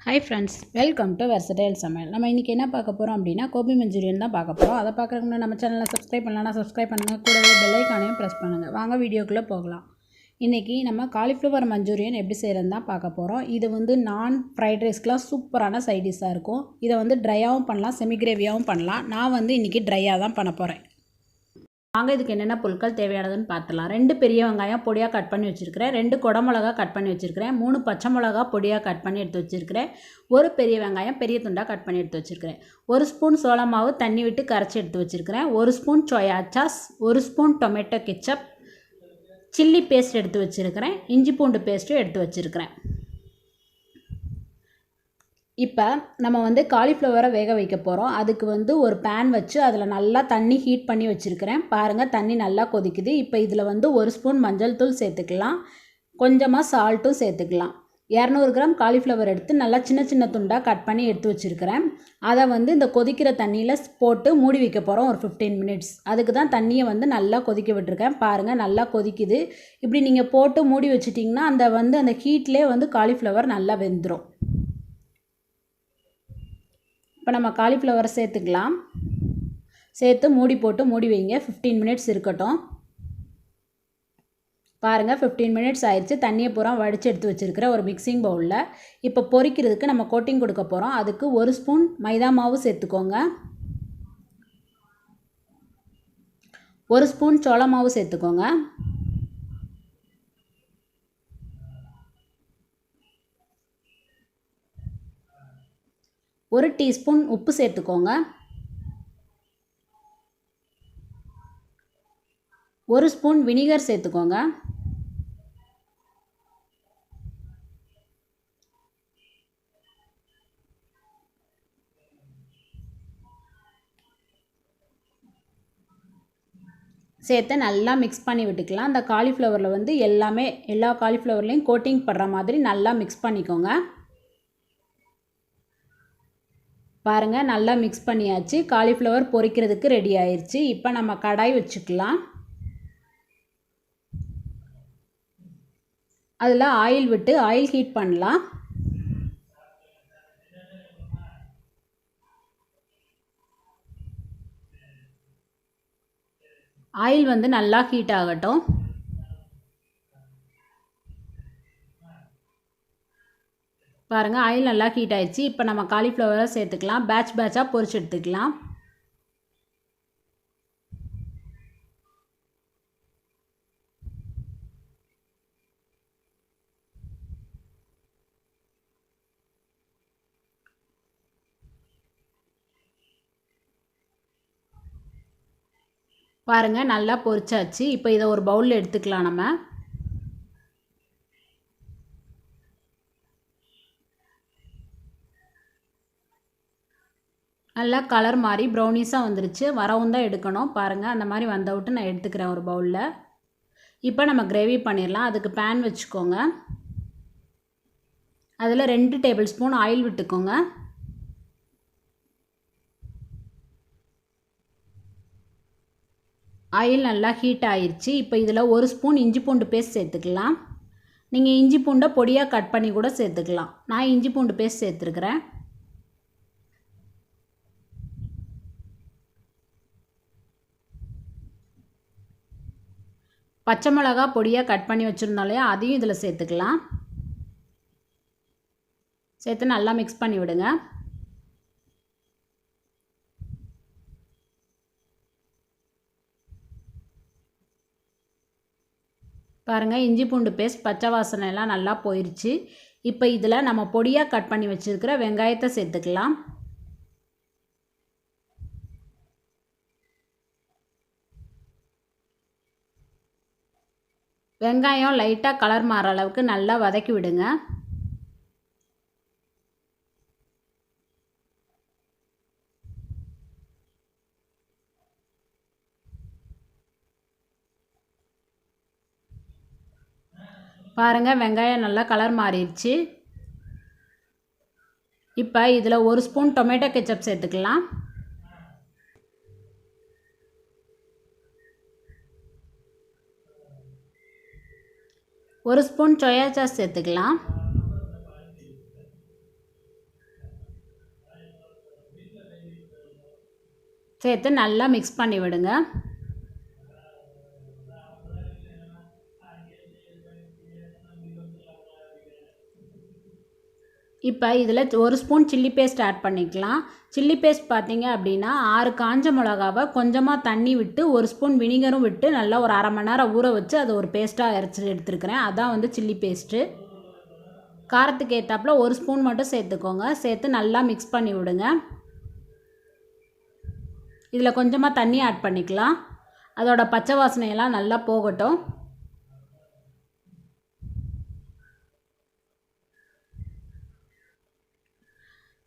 Hi friends, welcome to Versatile Samayal. நம்ம இன்னைக்கு என்ன பார்க்க போறோம் அப்படினா கோபி மஞ்சூரியன் தான் பார்க்க போறோம். அத பார்க்கறதுக்கு முன்னாடி நம்ம சேனலை சப்ஸ்கிரைப் பண்ணலனா சப்ஸ்கிரைப் பண்ணுங்க. கூடவே பெல் ஐகானையும் பிரஸ் பண்ணுங்க. வாங்க வீடியோக்குள்ள போகலாம். இன்னைக்கு நம்ம காலிஃப்ளவர் மஞ்சூரியன் எப்படி செய்யறதுன்னு தான் பார்க்க போறோம். இது வந்து நான் ஃப்ரைட் ரைஸ்க்குலாம் சூப்பரான சைட் டிஷ்ஷா இருக்கும். இத வந்து ட்ரையாவும் பண்ணலாம், செமி கிரேவியாவும் பண்ணலாம். நான் வந்து இன்னைக்கு ட்ரையா தான் பண்ண போறேன். வாங்க இதுக்கு என்னென்ன பொருட்கள் தேவையானதுன்னு பார்த்துலாம். 2 பெரிய வெங்காயம் பொடியாக கட் பண்ணி வச்சுருக்கிறேன், 2 குடமிளகா கட் பண்ணி வச்சுருக்கிறேன், 3 பச்சை மிளகா பொடியாக கட் பண்ணி எடுத்து வச்சுருக்கிறேன், ஒரு பெரிய வெங்காயம் பெரிய துண்டாக கட் பண்ணி எடுத்து வச்சுருக்கிறேன், 1 ஸ்பூன் சோள மாவு தண்ணி விட்டு கரைச்சி எடுத்து வச்சுருக்கிறேன், 1 spoon soya sauce, 1 spoon tomato ketchup, chilli paste எடுத்து வச்சுருக்கிறேன், இஞ்சி பூண்டு பேஸ்ட்டும் எடுத்து வச்சுருக்கிறேன். இப்போ நம்ம வந்து காலிஃப்ளவரை வேக வைக்க போகிறோம். அதுக்கு வந்து ஒரு பேன் வச்சு அதில் நல்லா தண்ணி ஹீட் பண்ணி வச்சுருக்கிறேன். பாருங்கள், தண்ணி நல்லா கொதிக்குது. இப்போ இதில் வந்து 1 ஸ்பூன் மஞ்சள் தூள் சேர்த்துக்கலாம், கொஞ்சமாக சால்ட்டும் சேர்த்துக்கலாம். 200 கிராம் காலிஃப்ளவர் எடுத்து நல்லா சின்ன சின்ன துண்டாக கட் பண்ணி எடுத்து வச்சுருக்கிறேன். அதை வந்து இந்த கொதிக்கிற தண்ணியில் போட்டு மூடி வைக்க போகிறோம் ஒரு 15 மினிட்ஸ். அதுக்கு தான் தண்ணியை வந்து நல்லா கொதிக்க விட்டுருக்கேன். பாருங்கள், நல்லா கொதிக்குது. இப்படி நீங்கள் போட்டு மூடி வச்சிட்டிங்கன்னா அந்த ஹீட்லேயே வந்து காலிஃப்ளவர் நல்லா வெந்துடும். இப்போ நம்ம காலிஃப்ளவரை சேர்த்துக்கலாம். சேர்த்து மூடி போட்டு மூடி வைங்க. 15 மினிட்ஸ் இருக்கட்டும். பாருங்கள், 15 மினிட்ஸ் ஆயிடுச்சு. தண்ணியை பூரா வடித்து எடுத்து வச்சுருக்கிற ஒரு மிக்சிங் பவுலில் இப்போ பொரிக்கிறதுக்கு நம்ம கோட்டிங் கொடுக்க போகிறோம். அதுக்கு 1 ஸ்பூன் மைதா மாவு சேர்த்துக்கோங்க, 1 ஸ்பூன் சோள மாவு சேர்த்துக்கோங்க, 1 டீஸ்பூன் உப்பு சேர்த்துக்கோங்க, 1 ஸ்பூன் வினிகர் சேர்த்துக்கோங்க, சேர்த்து நல்லா மிக்ஸ் பண்ணி விட்டுக்கலாம். அந்த காலிஃப்ளவரில் வந்து எல்லா காலிஃப்ளவர்லேயும் கோட்டிங் படுற மாதிரி நல்லா மிக்ஸ் பண்ணிக்கோங்க. பாருங்கள், நல்லா மிக்ஸ் பண்ணியாச்சு. காலிஃப்ளவர் பொரிக்கிறதுக்கு ரெடி ஆயிடுச்சு. இப்போ நம்ம கடாய் வச்சுக்கலாம். அதில் ஆயில் விட்டு ஆயில் ஹீட் பண்ணலாம். ஆயில் வந்து நல்லா ஹீட் ஆகட்டும். பாருங்கள், ஆயில் நல்லா ஹீட் ஆயிடுச்சு. இப்போ நம்ம காலிஃப்ளவரை சேர்த்துக்கலாம். பேட்சாக பொரிச்சு எடுத்துக்கலாம். பாருங்கள், நல்லா பொரிச்சாச்சு. இப்போ இதை ஒரு பவுலில் எடுத்துக்கலாம். நம்ம நல்லா கலர் மாதிரி ப்ரௌனிஸாக வந்துருச்சு. வரவும் தான் எடுக்கணும். பாருங்கள், அந்த மாதிரி வந்த விட்டு நான் எடுத்துக்கிறேன் ஒரு பவுலில். இப்போ நம்ம கிரேவி பண்ணிடலாம். அதுக்கு பேன் வச்சுக்கோங்க. அதில் 2 டேபிள் ஸ்பூன் ஆயில் விட்டுக்கோங்க. ஆயில் நல்லா ஹீட் ஆயிடுச்சு. இப்போ இதில் 1 ஸ்பூன் இஞ்சி பூண்டு பேஸ்ட் சேர்த்துக்கலாம். நீங்கள் இஞ்சி பூண்டை பொடியாக கட் பண்ணி கூட சேர்த்துக்கலாம். நான் இஞ்சி பூண்டு பேஸ்ட் சேர்த்துருக்குறேன். பச்சை மிளகா பொடியாக கட் பண்ணி வச்சுருந்தோம் இல்லையா, அதையும் இதில் சேர்த்துக்கலாம். சேர்த்து நல்லா மிக்ஸ் பண்ணி விடுங்க. பாருங்கள், இஞ்சி பூண்டு பேஸ்ட் பச்சை வாசனை எல்லாம் நல்லா போயிடுச்சு. இப்போ இதில் நம்ம பொடியாக கட் பண்ணி வச்சுருக்கிற வெங்காயத்தை சேர்த்துக்கலாம். வெங்காயம் லைட்டாக கலர் மாற அளவுக்கு நல்லா வதக்கி விடுங்க. பாருங்கள், வெங்காயம் நல்லா கலர் மாறிடுச்சு. இப்போ இதில் 1 ஸ்பூன் டொமேட்டோ கெச்சப் சேர்த்துக்கலாம். ஒரு ஸ்பூன் சோயா சாஸ் சேர்த்துக்கலாம். சேர்த்து நல்லா மிக்ஸ் பண்ணி விடுங்க. இப்போ இதில் 1 ஸ்பூன் சில்லி பேஸ்ட் ஆட் பண்ணிக்கலாம். சில்லி பேஸ்ட் பார்த்தீங்க அப்படின்னா 6 காஞ்ச மிளகாவை கொஞ்சமாக தண்ணி விட்டு 1 ஸ்பூன் வினிகரும் விட்டு நல்லா ஒரு அரை மணி நேரம் ஊற வச்சு அதை ஒரு பேஸ்ட்டாக அரைச்சி எடுத்துருக்கிறேன். அதான் வந்து சில்லி பேஸ்ட்டு. காரத்துக்கு ஏற்றாப்புல 1 ஸ்பூன் மட்டும் சேர்த்துக்கோங்க. சேர்த்து நல்லா மிக்ஸ் பண்ணி விடுங்க. இதில் கொஞ்சமாக தண்ணி ஆட் பண்ணிக்கலாம். அதோட பச்சை வாசனையெல்லாம் நல்லா போகட்டும்.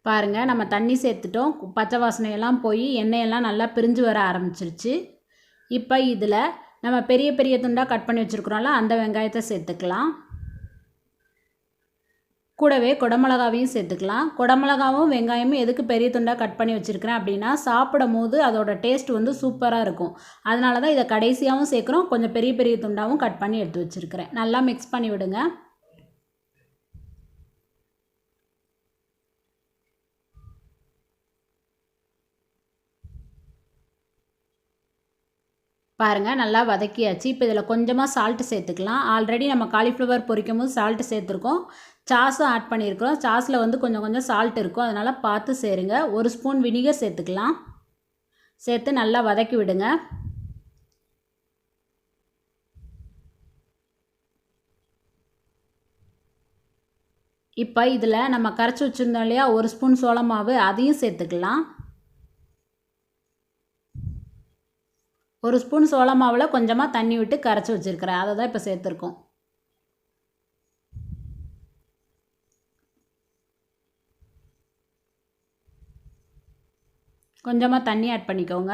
பாருங்கள், நம்ம தண்ணி சேர்த்துட்டோம். பச்சை வாசனையெல்லாம் போய் எண்ணெயெல்லாம் நல்லா பிரிஞ்சு வர ஆரம்பிச்சிருச்சு. இப்போ இதில் நம்ம பெரிய பெரிய துண்டாக கட் பண்ணி வச்சுருக்குறோம்ல, அந்த வெங்காயத்தை சேர்த்துக்கலாம். கூடவே குடமிளகாவையும் சேர்த்துக்கலாம். குடமிளகாவும் வெங்காயமும் எதுக்கு பெரிய துண்டாக கட் பண்ணி வச்சுருக்கிறேன் அப்படின்னா, சாப்பிடும் போது அதோட டேஸ்ட் வந்து சூப்பராக இருக்கும். அதனால தான் இதை கடைசியாகவும் சேர்க்குறோம். கொஞ்சம் பெரிய பெரிய துண்டாகவும் கட் பண்ணி எடுத்து வச்சுருக்கிறேன். நல்லா மிக்ஸ் பண்ணி விடுங்க. பாருங்கள், நல்லா வதக்கியாச்சு. இப்போ இதில் கொஞ்சமாக சால்ட்டு சேர்த்துக்கலாம். ஆல்ரெடி நம்ம காலிஃப்ளவர் பொரிக்கும் போது சால்ட்டு சேர்த்துருக்கோம். சாஸும் ஆட் பண்ணியிருக்கிறோம். சாஸில் வந்து கொஞ்சம் கொஞ்சம் சால்ட் இருக்கும். அதனால் பார்த்து சேருங்க. 1 ஸ்பூன் வினிகர் சேர்த்துக்கலாம். சேர்த்து நல்லா வதக்கி விடுங்க. இப்போ இதில் நம்ம கரைச்சி வச்சுருந்தோம் இல்லையா, 1 ஸ்பூன் சோள மாவு, அதையும் சேர்த்துக்கலாம். 1 ஸ்பூன் சோள மாவில் கொஞ்சமாக தண்ணி விட்டு கரைச்சி வச்சுருக்கிறேன். அதை தான் இப்போ சேர்த்துருக்கோம். கொஞ்சமாக தண்ணி ஆட் பண்ணிக்கோங்க.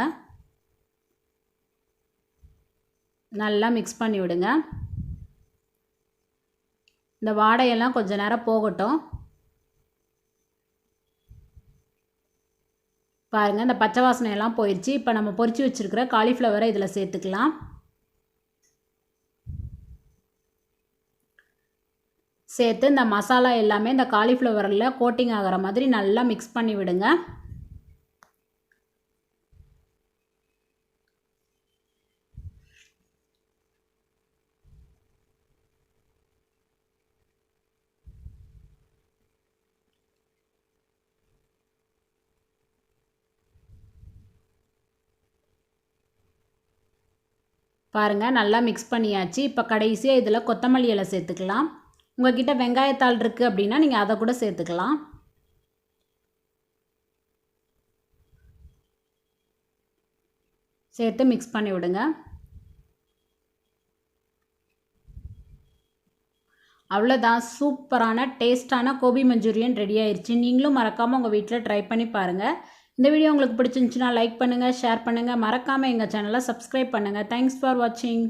நல்லா மிக்ஸ் பண்ணி விடுங்க. இந்த வாடையெல்லாம் கொஞ்சம் நேரம் போகட்டும். பாருங்கள், இந்த பச்சை வாசனையெல்லாம் போயிடுச்சு. இப்போ நம்ம பொரிச்சு வச்சுருக்கிற காலிஃப்ளவரை இதில் சேர்த்துக்கலாம். சேர்த்து இந்த மசாலா எல்லாமே இந்த காலிஃப்ளவரில் கோட்டிங் ஆகிற மாதிரி நல்லா மிக்ஸ் பண்ணி விடுங்க. பாருங்கள், நல்லா மிக்ஸ் பண்ணியாச்சு. இப்போ கடைசியாக இதில் கொத்தமல்லி இலை சேர்த்துக்கலாம். உங்கள்கிட்ட வெங்காயத்தாள் இருக்குது அப்படின்னா நீங்கள் அதை கூட சேர்த்துக்கலாம். சேர்த்து மிக்ஸ் பண்ணி விடுங்க. அவ்வளோதான், சூப்பரான டேஸ்ட்டான கோபி மஞ்சூரியன் ரெடி ஆயிடுச்சு. நீங்களும் மறக்காமல் உங்கள் வீட்டில் ட்ரை பண்ணி பாருங்கள். இந்த வீடியோ உங்களுக்கு பிடிச்சிருந்துச்சுன்னா லைக் பண்ணுங்கள், ஷேர் பண்ணுங்கள். மறக்காமல் எங்கள் சேனலை சப்ஸ்கிரைப் பண்ணுங்கள். தேங்க்ஸ் ஃபார் வாட்சிங்.